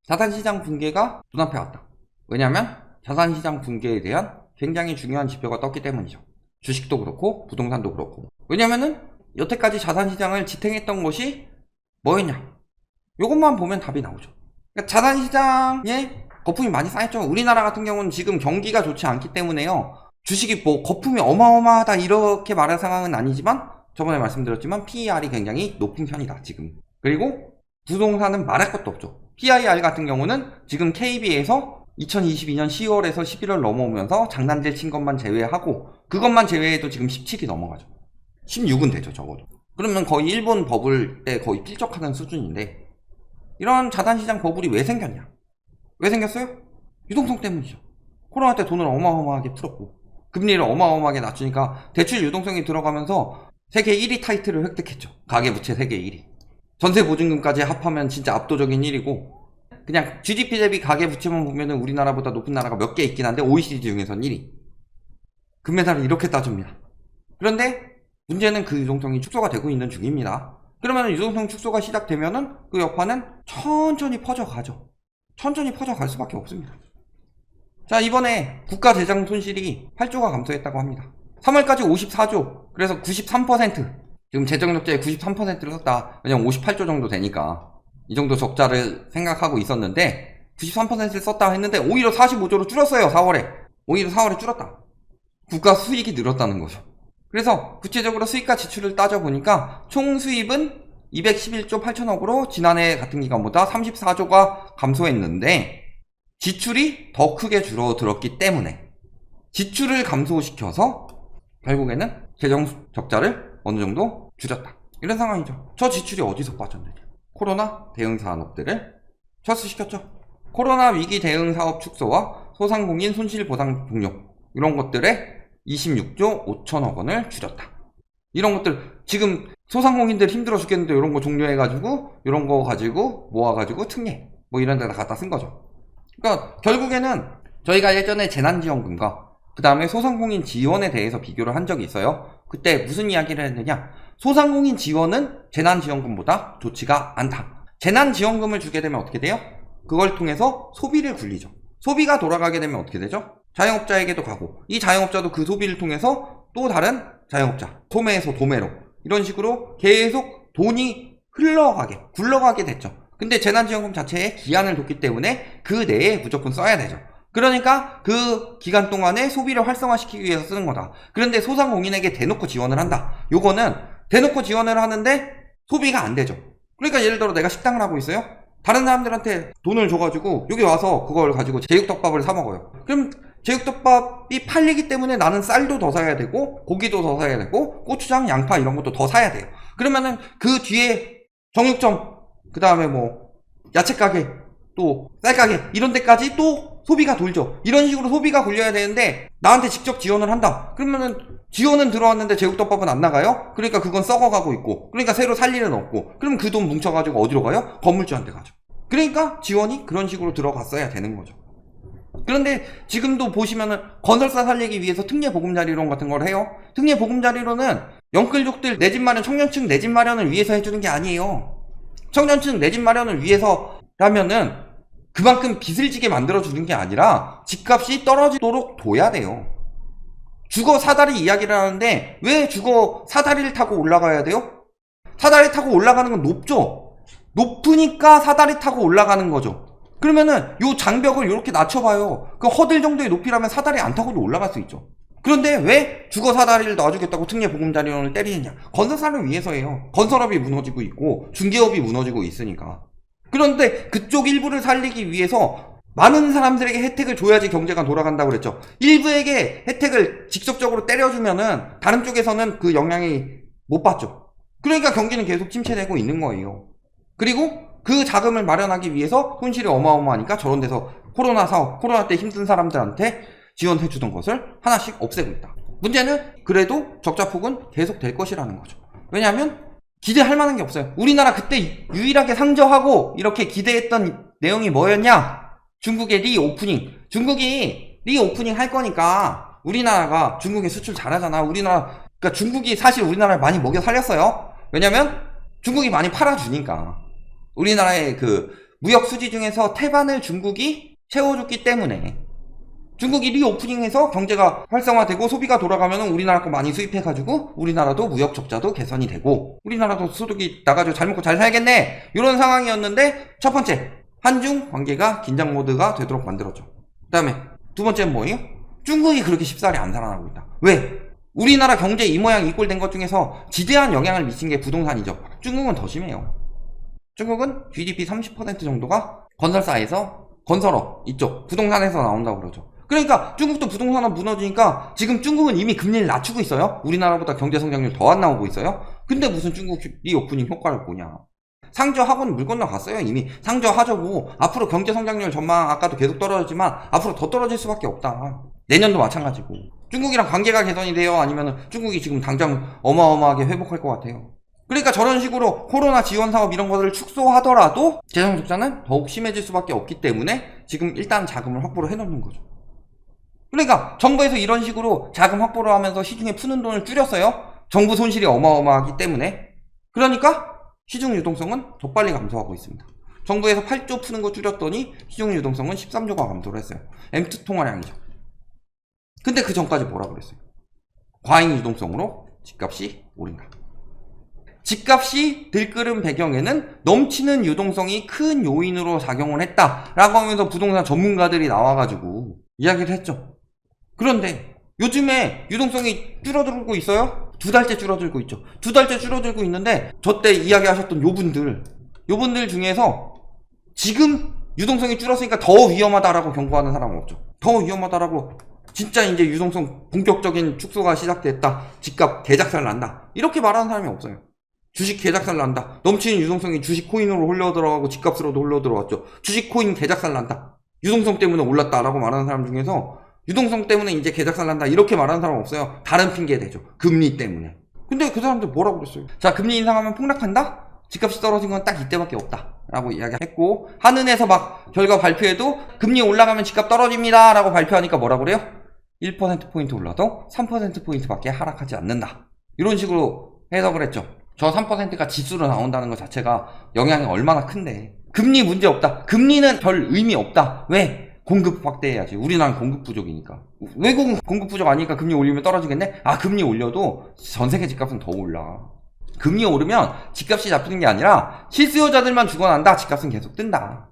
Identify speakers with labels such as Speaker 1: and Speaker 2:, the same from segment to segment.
Speaker 1: 자산시장 붕괴가 눈앞에 왔다. 왜냐면 자산시장 붕괴에 대한 굉장히 중요한 지표가 떴기 때문이죠. 주식도 그렇고 부동산도 그렇고. 왜냐면은 여태까지 자산시장을 지탱했던 것이 뭐였냐, 요것만 보면 답이 나오죠. 그러니까 자산시장에 거품이 많이 쌓였죠. 우리나라 같은 경우는 지금 경기가 좋지 않기 때문에요, 주식이 뭐 거품이 어마어마하다 이렇게 말할 상황은 아니지만 저번에 말씀드렸지만 PER이 굉장히 높은 편이다 지금. 그리고 부동산은 말할 것도 없죠. PIR 같은 경우는 지금 KB에서 2022년 10월에서 11월 넘어오면서 장난질 친 것만 제외하고, 그것만 제외해도 지금 17이 넘어가죠. 16은 되죠 적어도. 그러면 거의 일본 버블 때 거의 필적하는 수준인데, 이런 자산시장 버블이 왜 생겼냐? 왜 생겼어요? 유동성 때문이죠. 코로나 때 돈을 어마어마하게 풀었고 금리를 어마어마하게 낮추니까 대출 유동성이 들어가면서 세계 1위 타이틀을 획득했죠. 가계부채 세계 1위. 전세보증금까지 합하면 진짜 압도적인 1위고, 그냥 GDP 대비 가계부채만 보면은 우리나라보다 높은 나라가 몇 개 있긴 한데 OECD 중에선 1위. 금메달을 이렇게 따줍니다. 그런데 문제는 그 유동성이 축소가 되고 있는 중입니다. 그러면 유동성 축소가 시작되면은 그 여파는 천천히 퍼져가죠. 천천히 퍼져갈 수밖에 없습니다. 자, 이번에 국가 재정 손실이 8조가 감소했다고 합니다. 3월까지 54조, 그래서 93%, 지금 재정 적자의 93%를 썼다. 왜냐면 58조 정도 되니까 이 정도 적자를 생각하고 있었는데 93%를 썼다 했는데 오히려 45조로 줄었어요. 4월에 오히려 4월에 줄었다. 국가 수익이 늘었다는 거죠. 그래서 구체적으로 수익과 지출을 따져보니까 총 수입은 211조 8천억으로 지난해 같은 기간보다 34조가 감소했는데, 지출이 더 크게 줄어들었기 때문에 지출을 감소시켜서 결국에는 재정 적자를 어느 정도 줄였다, 이런 상황이죠. 저 지출이 어디서 빠졌느냐? 코로나 대응 산업들을 철수시켰죠. 코로나 위기 대응 사업 축소와 소상공인 손실보상 종료, 이런 것들에 26조 5천억 원을 줄였다. 이런 것들 지금 소상공인들 힘들어 죽겠는데 이런 거 종료해가지고 이런 거 가지고 모아가지고 특례 뭐 이런 데다 갖다 쓴 거죠. 그러니까 결국에는 저희가 예전에 재난지원금과 그 다음에 소상공인 지원에 대해서 비교를 한 적이 있어요. 그때 무슨 이야기를 했느냐, 소상공인 지원은 재난지원금보다 좋지가 않다. 재난지원금을 주게 되면 어떻게 돼요? 그걸 통해서 소비를 굴리죠. 소비가 돌아가게 되면 어떻게 되죠? 자영업자에게도 가고, 이 자영업자도 그 소비를 통해서 또 다른 자영업자, 소매에서 도매로, 이런 식으로 계속 돈이 흘러가게, 굴러가게 됐죠. 근데 재난지원금 자체에 기한을 뒀기 때문에 그 내에 무조건 써야 되죠. 그러니까 그 기간 동안에 소비를 활성화시키기 위해서 쓰는 거다. 그런데 소상공인에게 대놓고 지원을 한다. 요거는 대놓고 지원을 하는데 소비가 안 되죠. 그러니까 예를 들어 내가 식당을 하고 있어요. 다른 사람들한테 돈을 줘가지고 여기 와서 그걸 가지고 제육덮밥을 사 먹어요. 그럼 제육덮밥이 팔리기 때문에 나는 쌀도 더 사야 되고 고기도 더 사야 되고 고추장, 양파 이런 것도 더 사야 돼요. 그러면은 그 뒤에 정육점, 그 다음에 뭐 야채가게, 또 쌀가게 이런 데까지 또 소비가 돌죠. 이런 식으로 소비가 굴려야 되는데 나한테 직접 지원을 한다. 그러면은 지원은 들어왔는데 제육덮밥은 안 나가요? 그러니까 그건 썩어가고 있고, 그러니까 새로 살 일은 없고, 그럼 그 돈 뭉쳐가지고 어디로 가요? 건물주한테 가죠. 그러니까 지원이 그런 식으로 들어갔어야 되는 거죠. 그런데 지금도 보시면은 건설사 살리기 위해서 특례보금자리론 같은 걸 해요. 특례보금자리론은 영끌족들 내 집 마련, 청년층 내 집 마련을 위해서 해주는 게 아니에요. 청년층 내 집 마련을 위해서라면은 그만큼 빚을 지게 만들어주는 게 아니라 집값이 떨어지도록 둬야 돼요. 주거 사다리 이야기를 하는데 왜 주거 사다리를 타고 올라가야 돼요? 사다리 타고 올라가는 건 높죠? 높으니까 사다리 타고 올라가는 거죠. 그러면은 요 장벽을 이렇게 낮춰봐요. 그 허들 정도의 높이라면 사다리 안 타고도 올라갈 수 있죠. 그런데 왜 주거 사다리를 놔주겠다고 특례보금자리론을 때리느냐? 건설사를 위해서예요. 건설업이 무너지고 있고 중개업이 무너지고 있으니까. 그런데 그쪽 일부를 살리기 위해서 많은 사람들에게 혜택을 줘야지 경제가 돌아간다고 그랬죠. 일부에게 혜택을 직접적으로 때려주면은 다른 쪽에서는 그 영향이 못 받죠. 그러니까 경기는 계속 침체되고 있는 거예요. 그리고 그 자금을 마련하기 위해서 손실이 어마어마하니까 저런 데서 코로나 사업, 코로나 때 힘든 사람들한테 지원해주던 것을 하나씩 없애고 있다. 문제는 그래도 적자폭은 계속 될 것이라는 거죠. 왜냐하면 기대할 만한 게 없어요. 우리나라 그때 유일하게 상저하고 이렇게 기대했던 내용이 뭐였냐? 중국의 리오프닝. 중국이 리오프닝 할 거니까 우리나라가 중국에 수출 잘하잖아. 그러니까 중국이 사실 우리나라를 많이 먹여 살렸어요. 왜냐면 중국이 많이 팔아주니까. 우리나라의 그 무역 수지 중에서 태반을 중국이 채워줬기 때문에 중국이 리오프닝해서 경제가 활성화되고 소비가 돌아가면 우리나라 거 많이 수입해가지고 우리나라도 무역 적자도 개선이 되고 우리나라도 소득이 나가지고 잘 먹고 잘 살겠네, 이런 상황이었는데, 첫 번째 한중 관계가 긴장 모드가 되도록 만들었죠. 그 다음에 두 번째는 뭐예요? 중국이 그렇게 쉽사리 안 살아나고 있다. 왜? 우리나라 경제 이 모양 이 꼴 된 것 중에서 지대한 영향을 미친 게 부동산이죠. 중국은 더 심해요. 중국은 GDP 30% 정도가 건설사에서, 건설업 이쪽 부동산에서 나온다고 그러죠. 그러니까 중국도 부동산은 무너지니까 지금 중국은 이미 금리를 낮추고 있어요. 우리나라보다 경제 성장률 더 안 나오고 있어요. 근데 무슨 중국 리오프닝 효과를 보냐. 상저하고는 물 건너갔어요. 이미 상저하저고 앞으로 경제 성장률 전망 아까도 계속 떨어졌지만 앞으로 더 떨어질 수밖에 없다. 내년도 마찬가지고. 중국이랑 관계가 개선이 돼요? 아니면 중국이 지금 당장 어마어마하게 회복할 것 같아요? 그러니까 저런 식으로 코로나 지원 사업 이런 것들을 축소하더라도 재정 적자는 더욱 심해질 수밖에 없기 때문에 지금 일단 자금을 확보를 해놓는 거죠. 그러니까 정부에서 이런 식으로 자금 확보를 하면서 시중에 푸는 돈을 줄였어요. 정부 손실이 어마어마하기 때문에. 그러니까 시중 유동성은 더 빨리 감소하고 있습니다. 정부에서 8조 푸는 거 줄였더니 시중 유동성은 13조가 감소를 했어요. M2 통화량이죠. 근데 그 전까지 뭐라 그랬어요? 과잉 유동성으로 집값이 오른다. 집값이 들끓은 배경에는 넘치는 유동성이 큰 요인으로 작용을 했다라고 하면서 부동산 전문가들이 나와가지고 이야기를 했죠. 그런데 요즘에 유동성이 줄어들고 있어요? 2달째 줄어들고 있죠. 2달째 줄어들고 있는데 저때 이야기하셨던 요분들 중에서 지금 유동성이 줄었으니까 더 위험하다라고 경고하는 사람은 없죠. 더 위험하다라고, 진짜 이제 유동성 본격적인 축소가 시작됐다, 집값 개작살 난다, 이렇게 말하는 사람이 없어요. 주식 개작살 난다, 넘치는 유동성이 주식 코인으로 흘러들어가고 집값으로도 흘러들어왔죠. 주식 코인 개작살 난다, 유동성 때문에 올랐다라고 말하는 사람 중에서 유동성 때문에 이제 개작살 난다 이렇게 말하는 사람은 없어요. 다른 핑계 대죠. 금리 때문에. 근데 그 사람들 뭐라고 그랬어요? 자, 금리 인상하면 폭락한다? 집값이 떨어진 건 딱 이때밖에 없다 라고 이야기했고, 한은에서 막 결과 발표해도 금리 올라가면 집값 떨어집니다 라고 발표하니까 뭐라고 그래요? 1%포인트 올라도 3%포인트밖에 하락하지 않는다, 이런 식으로 해석을 했죠. 저 3%가 지수로 나온다는 것 자체가 영향이 얼마나 큰데. 금리 문제 없다, 금리는 별 의미 없다. 왜? 공급 확대해야지. 우리나라는 공급 부족이니까. 외국은 공급 부족 아니니까 금리 올리면 떨어지겠네? 아, 금리 올려도 전 세계 집값은 더 올라. 금리 오르면 집값이 잡히는 게 아니라 실수요자들만 죽어난다, 집값은 계속 뜬다.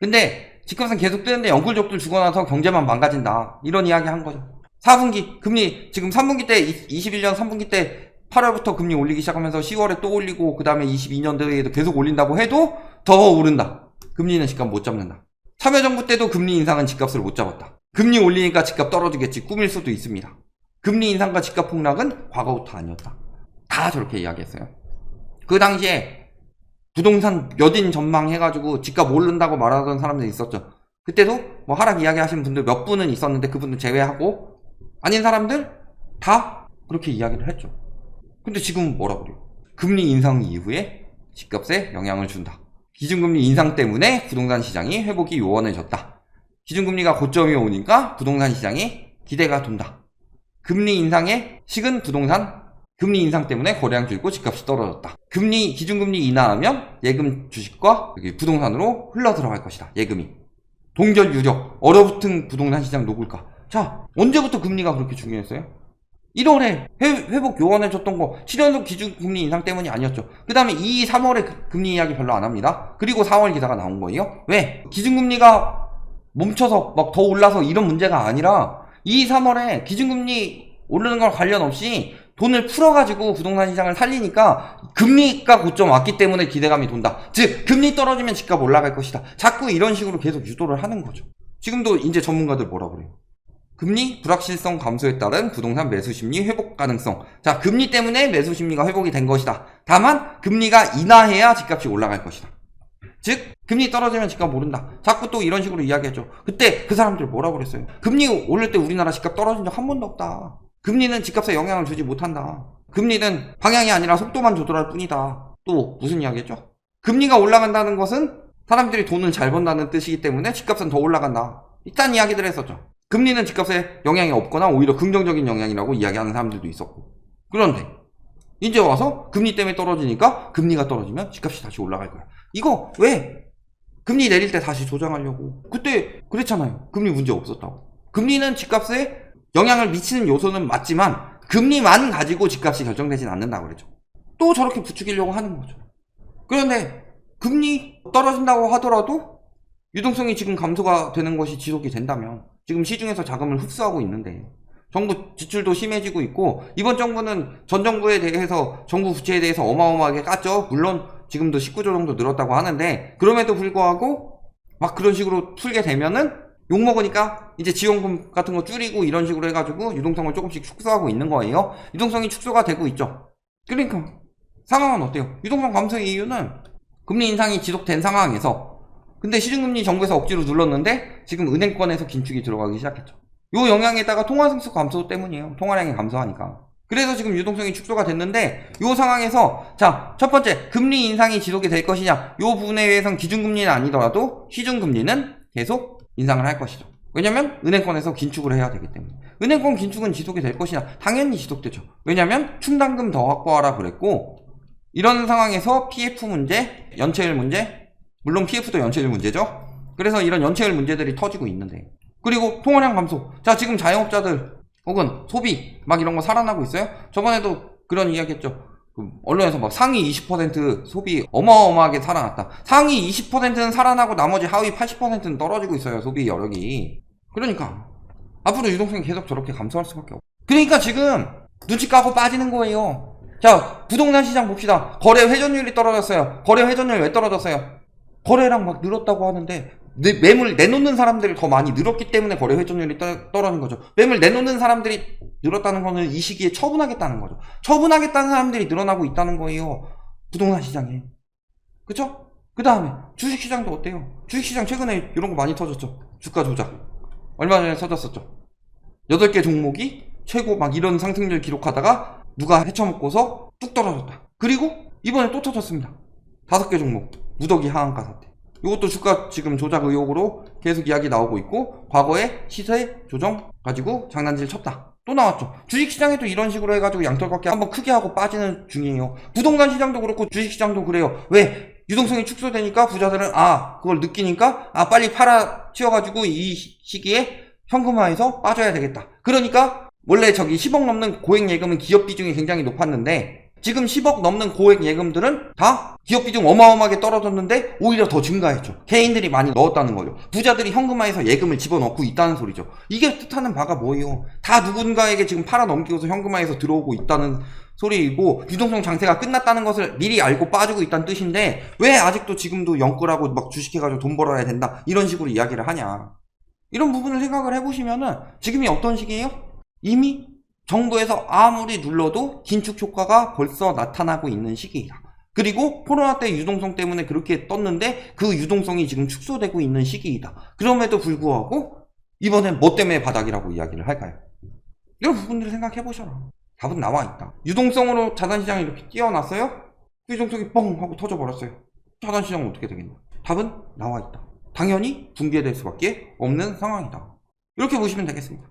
Speaker 1: 근데 집값은 계속 뜨는데 영끌족들 죽어나서 경제만 망가진다, 이런 이야기 한 거죠. 4분기 금리, 지금 3분기 때 21년 3분기 때 8월부터 금리 올리기 시작하면서 10월에 또 올리고 그 다음에 22년도에도 계속 올린다고 해도 더 오른다. 금리는 집값 못 잡는다. 참여정부 때도 금리 인상은 집값을 못 잡았다. 금리 올리니까 집값 떨어지겠지 꿈일 수도 있습니다. 금리 인상과 집값 폭락은 과거부터 아니었다. 다 저렇게 이야기했어요. 그 당시에 부동산 몇인 전망해가지고 집값 오른다고 말하던 사람들이 있었죠. 그때도 뭐 하락 이야기하시는 분들 몇 분은 있었는데 그분들 제외하고 아닌 사람들 다 그렇게 이야기를 했죠. 근데 지금 뭐라고 그래요? 금리 인상 이후에 집값에 영향을 준다. 기준금리 인상 때문에 부동산 시장이 회복이 요원해졌다. 기준금리가 고점이 오니까 부동산 시장이 기대가 돈다. 금리 인상에 식은 부동산, 금리 인상 때문에 거래량 줄고 집값이 떨어졌다. 기준금리 인하하면 예금 주식과 여기 부동산으로 흘러들어갈 것이다. 예금이. 동결 유력, 얼어붙은 부동산 시장 녹을까? 자, 언제부터 금리가 그렇게 중요했어요? 1월에 회복 요원해줬던 거 7연속 기준금리 인상 때문이 아니었죠. 그 다음에 2, 3월에 금리 이야기 별로 안 합니다. 그리고 4월 기사가 나온 거예요. 왜? 기준금리가 멈춰서 막 더 올라서 이런 문제가 아니라 2, 3월에 기준금리 오르는 걸 관련 없이 돈을 풀어가지고 부동산 시장을 살리니까 금리가 고점 왔기 때문에 기대감이 돈다. 즉 금리 떨어지면 집값 올라갈 것이다. 자꾸 이런 식으로 계속 유도를 하는 거죠. 지금도 이제 전문가들 뭐라 그래요? 금리 불확실성 감소에 따른 부동산 매수 심리 회복 가능성. 자, 금리 때문에 매수 심리가 회복이 된 것이다. 다만 금리가 인하해야 집값이 올라갈 것이다. 즉 금리 떨어지면 집값 오른다. 자꾸 또 이런 식으로 이야기했죠. 그때 그 사람들 뭐라고 그랬어요? 금리 오를 때 우리나라 집값 떨어진 적 한 번도 없다. 금리는 집값에 영향을 주지 못한다. 금리는 방향이 아니라 속도만 조절할 뿐이다. 또 무슨 이야기했죠? 금리가 올라간다는 것은 사람들이 돈을 잘 번다는 뜻이기 때문에 집값은 더 올라간다. 이딴 이야기들을 했었죠. 금리는 집값에 영향이 없거나 오히려 긍정적인 영향이라고 이야기하는 사람들도 있었고. 그런데 이제 와서 금리 때문에 떨어지니까 금리가 떨어지면 집값이 다시 올라갈 거야. 이거 왜? 금리 내릴 때 다시 조정하려고. 그때 그랬잖아요. 금리 문제 없었다고. 금리는 집값에 영향을 미치는 요소는 맞지만 금리만 가지고 집값이 결정되진 않는다고 그랬죠. 또 저렇게 부추기려고 하는 거죠. 그런데 금리 떨어진다고 하더라도 유동성이 지금 감소가 되는 것이 지속이 된다면 지금 시중에서 자금을 흡수하고 있는데 정부 지출도 심해지고 있고 이번 정부는 전 정부에 대해서 정부 부채에 대해서 어마어마하게 깠죠. 물론 지금도 19조 정도 늘었다고 하는데 그럼에도 불구하고 막 그런 식으로 풀게 되면은 욕먹으니까 이제 지원금 같은 거 줄이고 이런 식으로 해가지고 유동성을 조금씩 축소하고 있는 거예요. 유동성이 축소가 되고 있죠. 그러니까 상황은 어때요? 유동성 감소의 이유는 금리 인상이 지속된 상황에서 근데 시중금리 정부에서 억지로 눌렀는데 지금 은행권에서 긴축이 들어가기 시작했죠. 요 영향에다가 통화승수 감소 때문이에요. 통화량이 감소하니까. 그래서 지금 유동성이 축소가 됐는데 요 상황에서 자, 첫 번째 금리 인상이 지속이 될 것이냐 요 부분에 의해서는 기준금리는 아니더라도 시중금리는 계속 인상을 할 것이죠. 왜냐면 은행권에서 긴축을 해야 되기 때문에. 은행권 긴축은 지속이 될 것이냐 당연히 지속되죠. 왜냐면 충당금 더 확보하라 그랬고 이런 상황에서 PF 문제, 연체율 문제 물론 PF도 연체율 문제죠. 그래서 이런 연체율 문제들이 터지고 있는데 그리고 통화량 감소. 자, 지금 자영업자들 혹은 소비 막 이런 거 살아나고 있어요. 저번에도 그런 이야기 했죠. 언론에서 막 상위 20% 소비 어마어마하게 살아났다. 상위 20%는 살아나고 나머지 하위 80%는 떨어지고 있어요. 소비 여력이. 그러니까 앞으로 유동성이 계속 저렇게 감소할 수밖에 없어. 그러니까 지금 눈치 까고 빠지는 거예요. 자, 부동산 시장 봅시다. 거래 회전율이 떨어졌어요. 거래 회전율 왜 떨어졌어요? 거래량 막 늘었다고 하는데 매물 내놓는 사람들이 더 많이 늘었기 때문에 거래 회전율이 떨어진 거죠. 매물 내놓는 사람들이 늘었다는 거는 이 시기에 처분하겠다는 거죠. 처분하겠다는 사람들이 늘어나고 있다는 거예요. 부동산 시장에. 그쵸? 그 다음에 주식시장도 어때요? 주식시장 최근에 이런 거 많이 터졌죠. 주가 조작. 얼마 전에 터졌었죠. 8개 종목이 최고 막 이런 상승률 기록하다가 누가 헤쳐먹고서 뚝 떨어졌다. 그리고 이번에 또 터졌습니다. 5개 종목. 무더기 하한가 사태. 이것도 주가 지금 조작 의혹으로 계속 이야기 나오고 있고 과거에 시세 조정 가지고 장난질 쳤다. 또 나왔죠. 주식시장에도 이런 식으로 해가지고 양털깎기 한번 크게 하고 빠지는 중이에요. 부동산 시장도 그렇고 주식시장도 그래요. 왜? 유동성이 축소되니까 부자들은 그걸 느끼니까 빨리 팔아 치워가지고 이 시기에 현금화해서 빠져야 되겠다. 그러니까 원래 저기 10억 넘는 고액 예금은 기업 비중이 굉장히 높았는데 지금 10억 넘는 고액 예금들은 다 기업 비중 어마어마하게 떨어졌는데 오히려 더 증가했죠. 개인들이 많이 넣었다는 거죠. 부자들이 현금화해서 예금을 집어넣고 있다는 소리죠. 이게 뜻하는 바가 뭐예요? 다 누군가에게 지금 팔아 넘기고서 현금화해서 들어오고 있다는 소리이고 유동성 장세가 끝났다는 것을 미리 알고 빠지고 있다는 뜻인데 왜 아직도 지금도 영끌하고 막 주식해가지고 돈 벌어야 된다 이런 식으로 이야기를 하냐. 이런 부분을 생각을 해보시면은 지금이 어떤 시기예요? 이미 정부에서 아무리 눌러도 긴축 효과가 벌써 나타나고 있는 시기이다. 그리고 코로나 때 유동성 때문에 그렇게 떴는데 그 유동성이 지금 축소되고 있는 시기이다. 그럼에도 불구하고 이번엔 뭐 때문에 바닥이라고 이야기를 할까요? 이런 부분들을 생각해 보셔라. 답은 나와 있다. 유동성으로 자산시장이 이렇게 뛰어났어요? 유동성이 뻥 하고 터져버렸어요. 자산시장은 어떻게 되겠냐? 답은 나와 있다. 당연히 붕괴될 수밖에 없는 상황이다. 이렇게 보시면 되겠습니다.